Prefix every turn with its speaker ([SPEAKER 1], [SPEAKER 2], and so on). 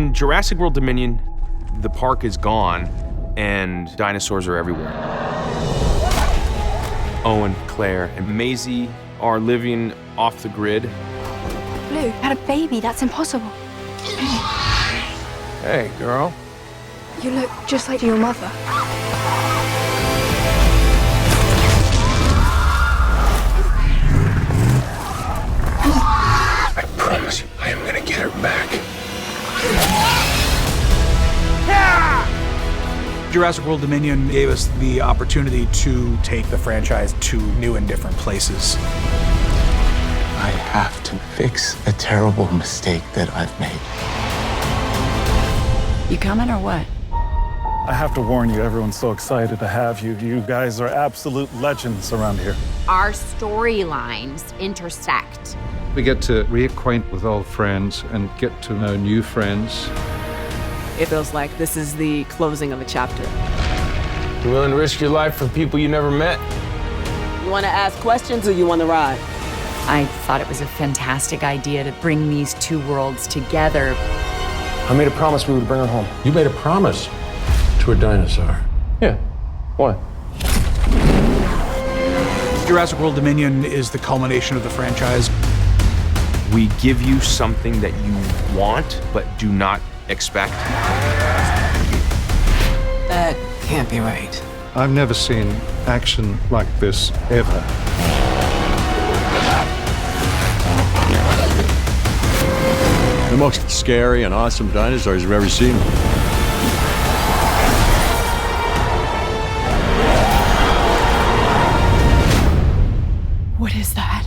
[SPEAKER 1] In Jurassic World Dominion, the park is gone and dinosaurs are everywhere. Owen, Claire, and Maisie are living off the grid.
[SPEAKER 2] Blue had a baby. That's impossible.
[SPEAKER 1] Hey, girl.
[SPEAKER 2] You look just like your mother.
[SPEAKER 3] I promise you, I am gonna get her back.
[SPEAKER 4] Jurassic World Dominion gave us the opportunity to take the franchise to new and different places.
[SPEAKER 3] I have to fix a terrible mistake that I've made.
[SPEAKER 5] You coming or what?
[SPEAKER 6] I have to warn you, everyone's so excited to have you. You guys are absolute legends around here.
[SPEAKER 7] Our storylines intersect.
[SPEAKER 8] We get to reacquaint with old friends and get to know new friends.
[SPEAKER 5] It feels like this is the closing of a chapter.
[SPEAKER 1] You willing to risk your life for people you never met?
[SPEAKER 5] You want to ask questions or you want to ride?
[SPEAKER 9] I thought it was a fantastic idea to bring these two worlds together.
[SPEAKER 3] I made a promise we would bring her home.
[SPEAKER 10] You made a promise to a dinosaur.
[SPEAKER 3] Yeah. Why?
[SPEAKER 4] Jurassic World Dominion is the culmination of the franchise.
[SPEAKER 1] We give you something that you want, but do not expect.
[SPEAKER 5] That can't be right.
[SPEAKER 8] I've never seen action like this ever.
[SPEAKER 10] The most scary and awesome dinosaurs you've ever seen.
[SPEAKER 5] What is that?